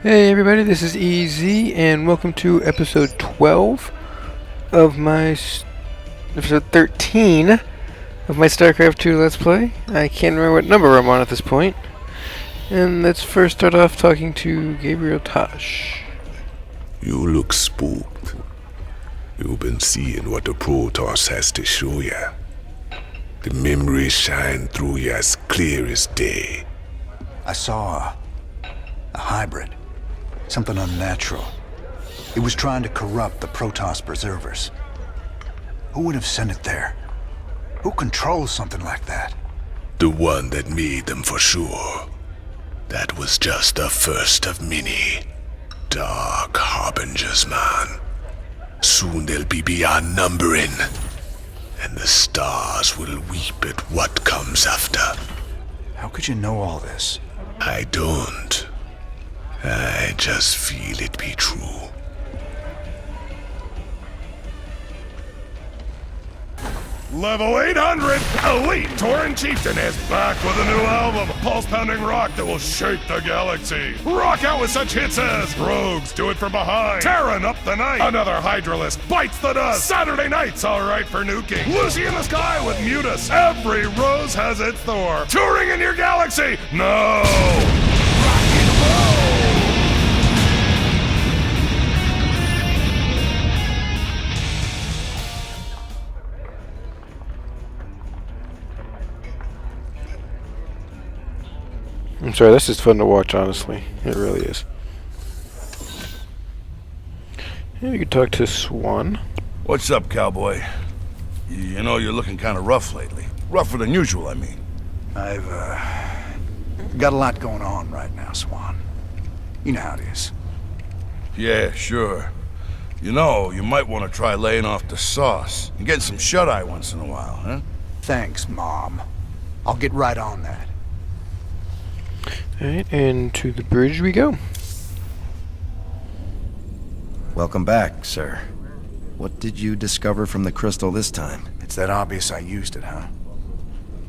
Hey everybody, this is EZ, and welcome to episode 12 of episode 13 of my Starcraft 2 Let's Play. I can't remember what number I'm on at this point. And let's first start off talking to Gabriel Tosh. You look spooked. You've been seeing what the Protoss has to show ya. The memories shine through you as clear as day. I saw a hybrid. Something unnatural. It was trying to corrupt the Protoss preservers. Who would have sent it there? Who controls something like that? The one that made them for sure. That was just the first of many. Dark harbingers, man. Soon they'll be beyond numbering. And the stars will weep at what comes after. How could you know all this? I don't. I just feel it be true. Level 800, Elite Tauren Chieftain is back with a new album, pulse-pounding rock that will shake the galaxy. Rock out with such hits as Rogues Do It From Behind, Terran Up the Night, Another Hydralisk Bites the Dust, Saturday Night's Alright for Nuking, Lucy in the Sky with Mutus, Every Rose Has Its Thor, Touring in Your Galaxy, no! Rock and roll! I'm sorry, this is fun to watch, honestly. It really is. Yeah, you can talk to Swan. What's up, cowboy? You know you're looking kind of rough lately. Rougher than usual, I mean. I've got a lot going on right now, Swan. You know how it is. Yeah, sure. You know, you might want to try laying off the sauce and getting some shut-eye once in a while, huh? Thanks, Mom. I'll get right on that. Alright, and to the bridge we go. Welcome back, sir. What did you discover from the crystal this time? It's that obvious I used it, huh?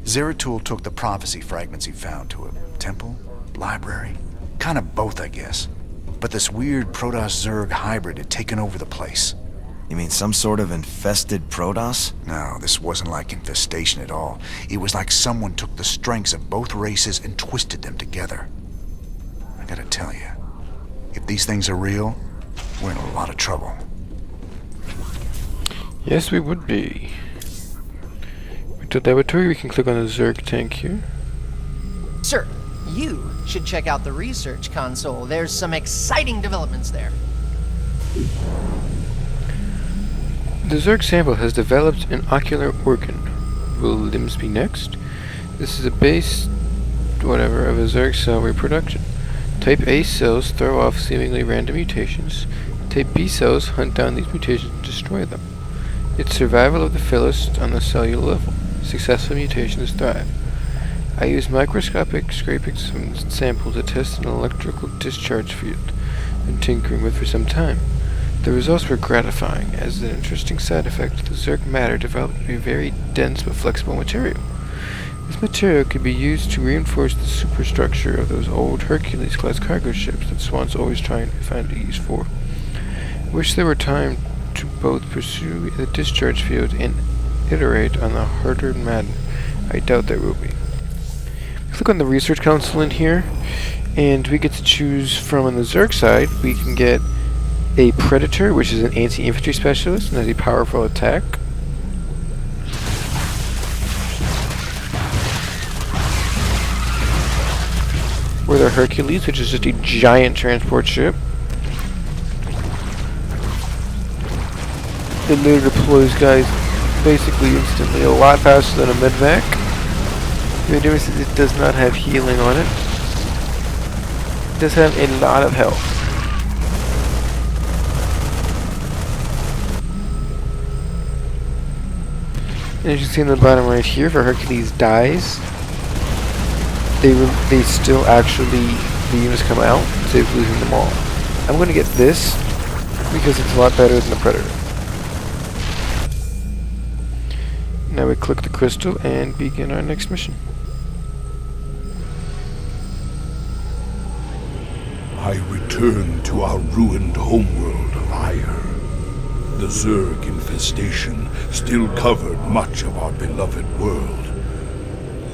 Zeratul took the prophecy fragments he found to a temple, library, kind of both, I guess. But this weird Protoss-Zerg hybrid had taken over the place. You mean some sort of infested Protoss? No, this wasn't like infestation at all. It was like someone took the strengths of both races and twisted them together. I gotta tell you, if these things are real, we're in a lot of trouble. Yes, we would be. To the laboratory, we can click on the Zerg tank here. Sir, you should check out the research console. There's some exciting developments there. The Zerg sample has developed an ocular organ. Will limbs be next? This is a base, whatever, of a Zerg cell reproduction. Type A cells throw off seemingly random mutations. Type B cells hunt down these mutations and destroy them. It's survival of the fittest on the cellular level. Successful mutations thrive. I used microscopic scraping some sample to test an electrical discharge field, and tinkering with for some time. The results were gratifying, as an interesting side effect, the Zerg matter developed to be a very dense but flexible material. This material could be used to reinforce the superstructure of those old Hercules-class cargo ships that Swan's always trying to find a use for. I wish there were time to both pursue the discharge field and iterate on the harder matter. I doubt there will be. Click on the research console in here, and we get to choose from on the Zerg side. We can get a Predator, which is an anti-infantry specialist and has a powerful attack. Or the Hercules, which is just a giant transport ship. It later deploys guys basically instantly, a lot faster than a medvac. The difference is it does not have healing on it. It does have a lot of health. And as you can see in the bottom right here, if Hercules dies, they still actually, the units come out instead of losing them all. I'm going to get this because it's a lot better than the Predator. Now we click the crystal and begin our next mission. I return to our ruined homeworld of Ire. The Zerg infestation still covered much of our beloved world.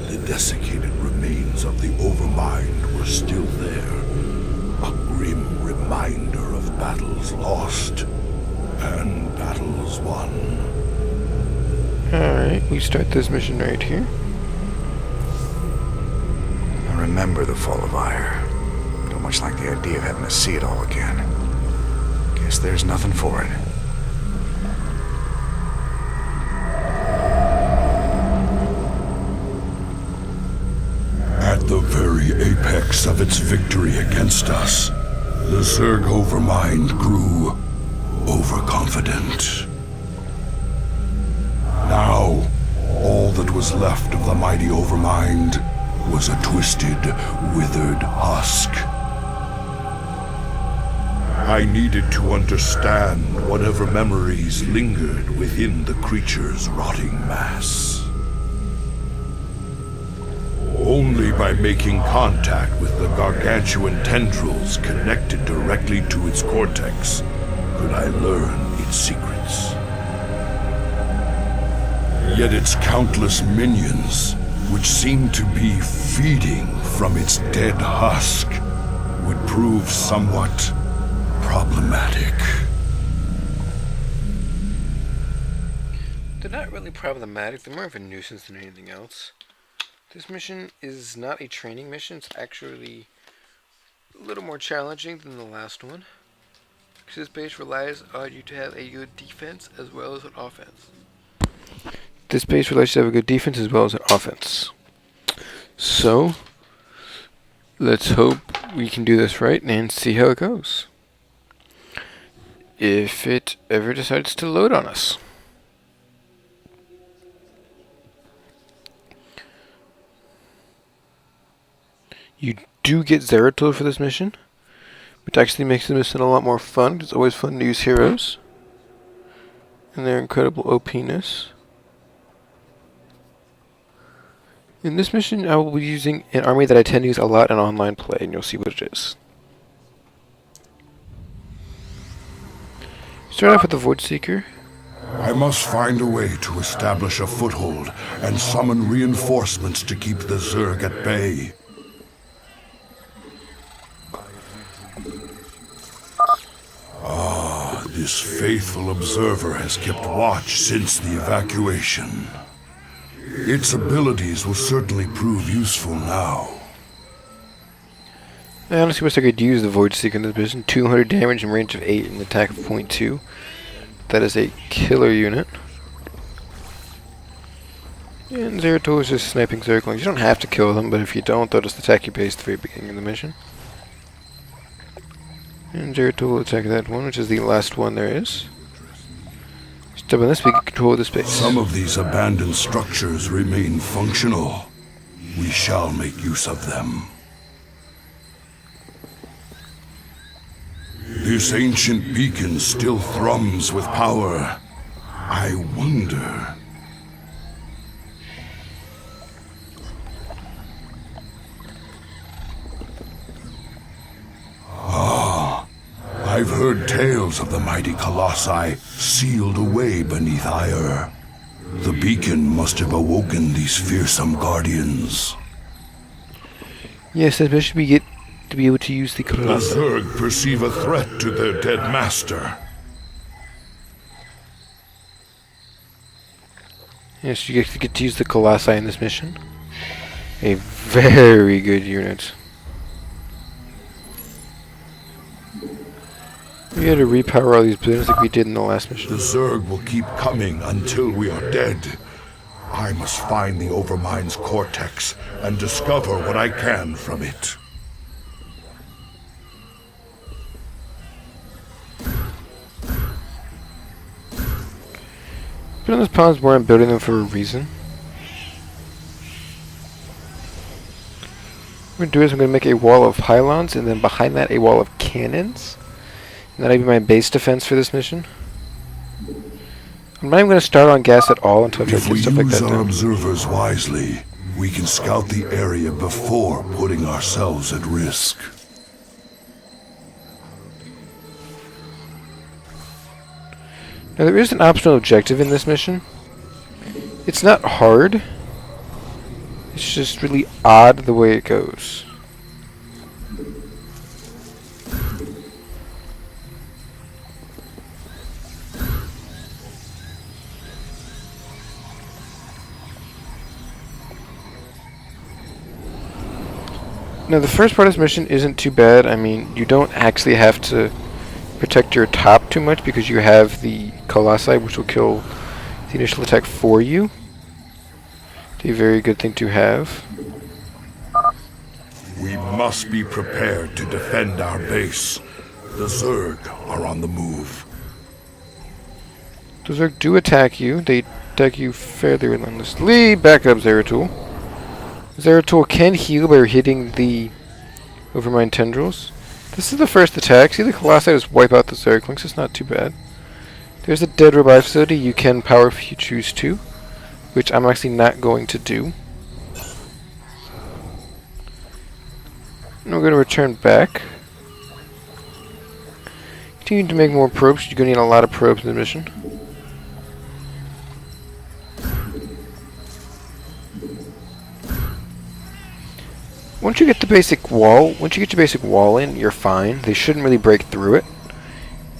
The desiccated remains of the Overmind were still there, a grim reminder of battles lost and battles won. Alright, we start this mission right here. I remember the fall of Ire. Don't much like the idea of having to see it all again. Guess there's nothing for it. At the very apex of its victory against us, the Zerg Overmind grew overconfident. Now, all that was left of the mighty Overmind was a twisted, withered husk. I needed to understand whatever memories lingered within the creature's rotting mass. Only by making contact with the gargantuan tendrils connected directly to its cortex could I learn its secrets. Yet its countless minions, which seemed to be feeding from its dead husk, would prove somewhat problematic. They're not really problematic, they're more of a nuisance than anything else. This mission is not a training mission, it's actually a little more challenging than the last one. Because this base relies on you to have a good defense as well as an offense. This base relies on you to have a good defense as well as an offense. So, let's hope we can do this right and see how it goes. If it ever decides to load on us. You do get Zeratul for this mission, which actually makes the mission a lot more fun. It's always fun to use heroes and their incredible OP-ness. In this mission, I will be using an army that I tend to use a lot in online play, and you'll see what it is. Start off with the Void Seeker. I must find a way to establish a foothold and summon reinforcements to keep the Zerg at bay. This faithful observer has kept watch since the evacuation. Its abilities will certainly prove useful now. I honestly wish I could use the Void Seeker in this mission. 200 damage and range of 8 and attack of 0.2. That is a killer unit. And Zeratul is just sniping Zerglings. You don't have to kill them, but if you don't, they'll just attack your base at the very beginning of the mission. And Zeratul will attack that one, which is the last one there is. Step on this, we can control the space. Some of these abandoned structures remain functional. We shall make use of them. This ancient beacon still thrums with power. I wonder... I've heard tales of the mighty colossi sealed away beneath Ire. The beacon must have awoken these fearsome guardians. Yes, especially we get to be able to use the The Colossi. Zerg perceive a threat to their dead master. Yes, you get to use the Colossi in this mission. A very good unit. We had to repower all these buildings like we did in the last mission. The Zerg will keep coming until we are dead. I must find the Overmind's cortex and discover what I can from it. Building those pawns more, I'm building them for a reason. What I'm going to do is I'm going to make a wall of pylons, and then behind that a wall of cannons. And that'll be my base defense for this mission. I'm not even going to start on gas at all until I try to If get we stuff like use that our done. observers wisely, we can scout the area before putting ourselves at risk. Now there is an optional objective in this mission. It's not hard. It's just really odd the way it goes. Now the first part of this mission isn't too bad. I mean, you don't actually have to protect your top too much because you have the Colossi, which will kill the initial attack for you. It's a very good thing to have. We must be prepared to defend our base. The Zerg are on the move. The Zerg do attack you. They attack you fairly relentlessly. Back up, Zeratul. Zeratul can heal by hitting the Overmind tendrils. This is the first attack. See the Colossi just wipe out the Zerglings. It's not too bad. There's a dead revive facility you can power if you choose to, which I'm actually not going to do. And we're going to return back. Continue to make more probes. You're going to need a lot of probes in the mission. Once you get your basic wall in, you're fine. They shouldn't really break through it.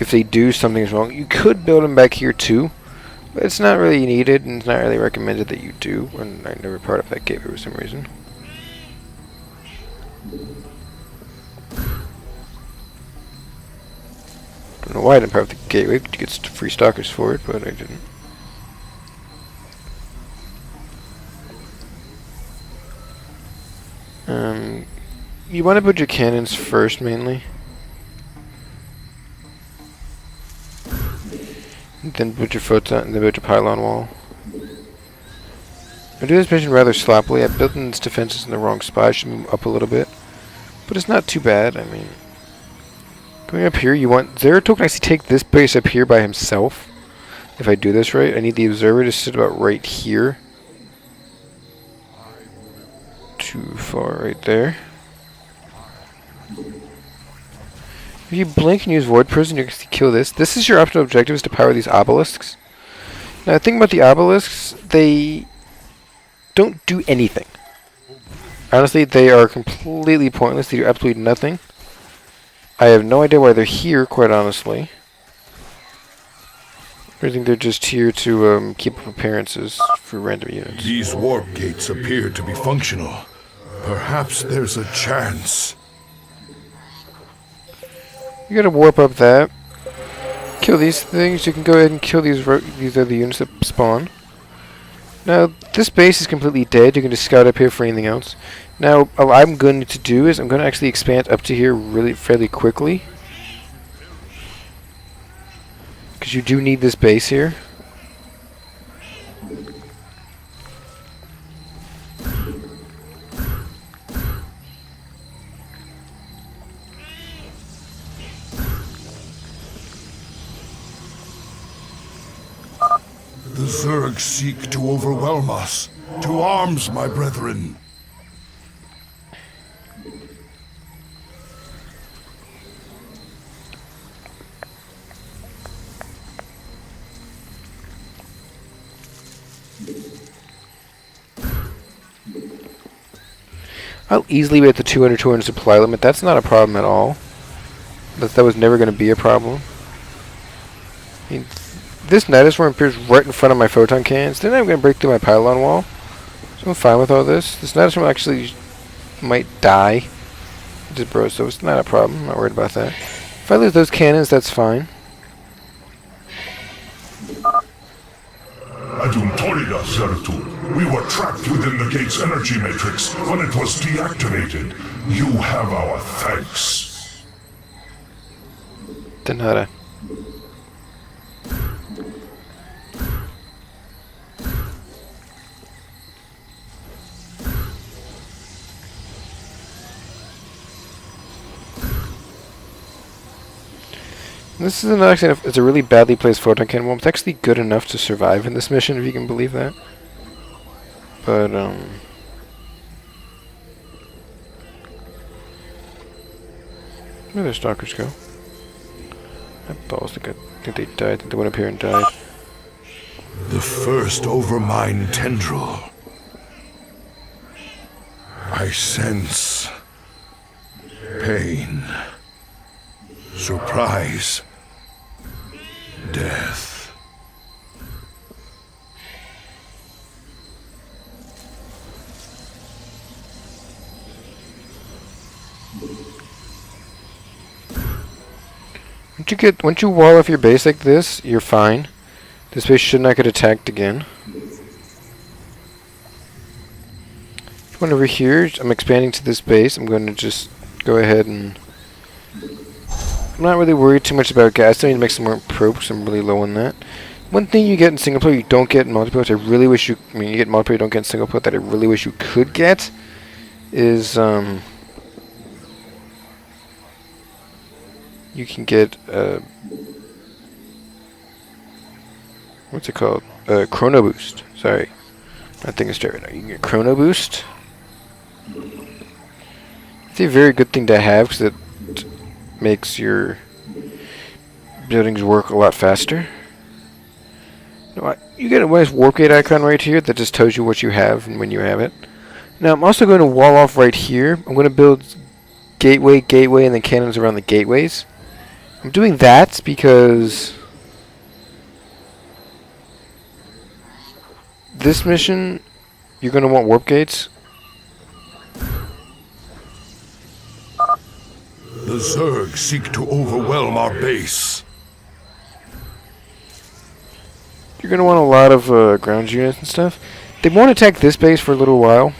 If they do, something's wrong. You could build them back here too, but it's not really needed, and it's not really recommended that you do. And I never part of that gateway for some reason. Don't know why I didn't part of the gateway. You get free stalkers for it, but I didn't. You want to build your cannons first, mainly. Then build your photon, and then build your pylon wall. I do this mission rather sloppily. I built in its defenses in the wrong spot. I should move up a little bit. But it's not too bad. I mean, going up here, you want Zeratul can actually take this base up here by himself. If I do this right, I need the observer to sit about right here. Too far right there. If you blink and use Void Prison, you can kill this. This is your optional objective, is to power these obelisks. Now, the thing about the obelisks, they don't do anything. Honestly, they are completely pointless. They do absolutely nothing. I have no idea why they're here, quite honestly. I think they're just here to keep up appearances for random units. These warp gates appear to be functional. Perhaps there's a chance. You gotta warp up that. Kill these things. You can go ahead and kill these other units that spawn. Now, this base is completely dead. You can just scout up here for anything else. Now, what I'm going to do is I'm going to actually expand up to here fairly quickly. Because you do need this base here. The Zerg seek to overwhelm us. To arms, my brethren. I'll easily be at the 200 supply limit. That's not a problem at all. That was never going to be a problem. I mean, this Nidusworm appears right in front of my photon cannons. Then I'm going to break through my pylon wall. So I'm fine with all this. This Nidusworm actually might die. It just bros, so it's not a problem. I'm not worried about that. If I lose those cannons, that's fine. Aduntorida, Zeratul. We were trapped within the gate's energy matrix when it was deactivated. You have our thanks. De nada. This is actually it's a really badly placed photon cannon bomb. It's actually good enough to survive in this mission, if you can believe that. But where their stalkers go? That balls, I think they died. I think they went up here and died. The first overmind tendril. I sense pain, surprise, death. Once you wall off your base like this, you're fine. This base should not get attacked again. One over here, I'm expanding to this base. I'm going to just go ahead and... I'm not really worried too much about gas. I need to make some more probes. I'm really low on that. One thing you get in single player you don't get in multiplayer, which I really wish you... I mean, you get in multiplayer you don't get in single player that I really wish you could get, is, you can get, what's it called? Chrono Boost. Sorry. Not thinking straight right now. You can get Chrono Boost. It's a very good thing to have because it makes your buildings work a lot faster. You get a nice warp gate icon right here that just tells you what you have and when you have it. Now I'm also going to wall off right here. I'm going to build gateway, and then cannons around the gateways. I'm doing that because this mission, you're going to want warp gates. The Zerg seek to overwhelm our base. You're going to want a lot of ground units and stuff. They won't attack this base for a little while.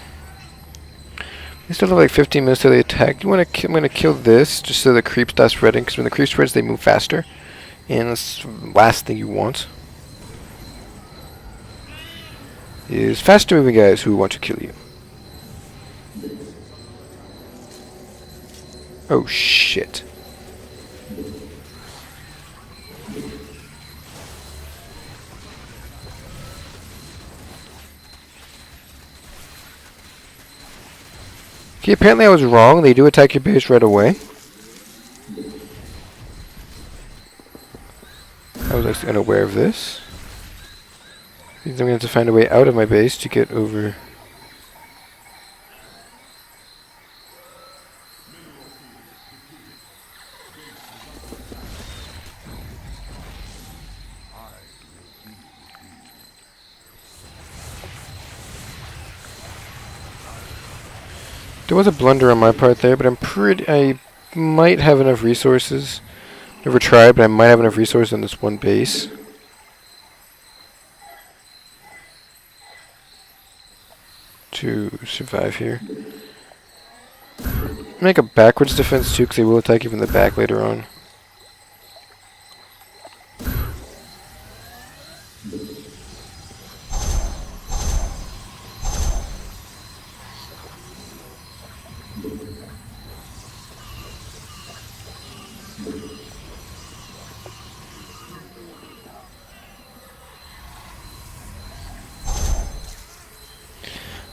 They still have like 15 minutes till they attack. I'm going to kill this just so the creep stops spreading, because when the creep spreads they move faster. And that's the last thing you want. Is faster moving guys who want to kill you. Oh shit. Okay, apparently I was wrong. They do attack your base right away. I was actually unaware of this. Means I'm going to have to find a way out of my base to get over. There was a blunder on my part there, but I might have enough resources. Never tried, but I might have enough resources on this one base. To survive here. Make a backwards defense too, because they will attack you from the back later on.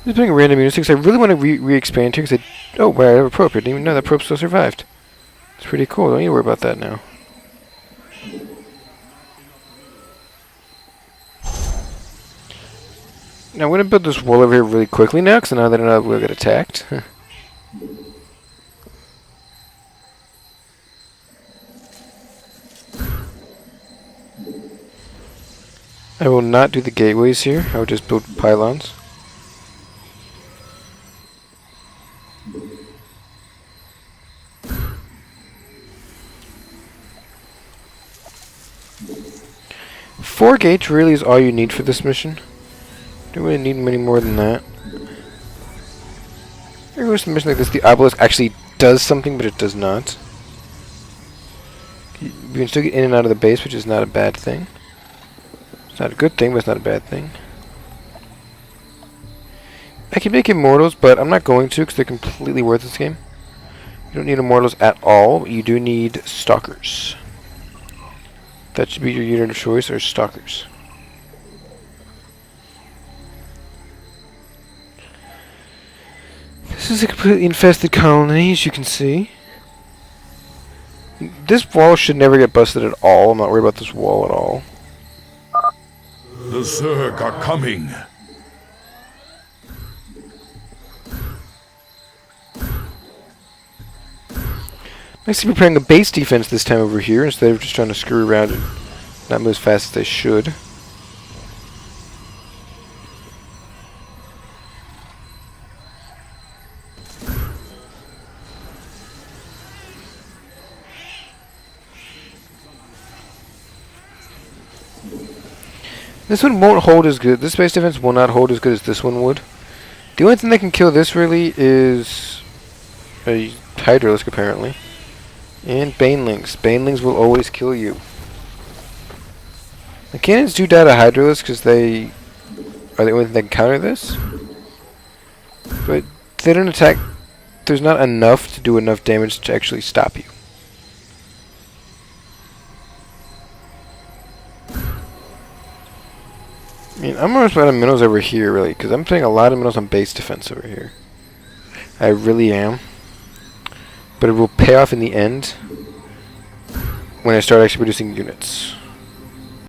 Just putting random units because I really want to re-expand here because oh wow, I have a probe here. Didn't even know that probe still survived. It's pretty cool. Don't need to worry about that now. Now I'm going to build this wall over here really quickly now because now that I know we'll get attacked. I will not do the gateways here. I will just build pylons. Four gates really is all you need for this mission. Don't really need many more than that. Every once in a mission like this, the obelisk actually does something, but it does not. You can still get in and out of the base, which is not a bad thing. It's not a good thing, but it's not a bad thing. I can make immortals, but I'm not going to because they're completely worth this game. You don't need immortals at all, but you do need stalkers. That should be your unit of choice, or stalkers. This is a completely infested colony, as you can see. This wall should never get busted at all. I'm not worried about this wall at all. The Zerg are coming. Nice to be preparing a base defense this time over here instead of just trying to screw around and not move as fast as they should. This one won't hold as good. This base defense will not hold as good as this one would. The only thing that can kill this really is a Hydralisk apparently. And Banelings. Banelings will always kill you. The cannons do die to Hydralisk because they are the only thing that can counter this. But they don't attack. There's not enough to do enough damage to actually stop you. I mean, I'm almost out of minerals over here, really, because I'm putting a lot of minerals on base defense over here. I really am. But it will pay off in the end when I start actually producing units.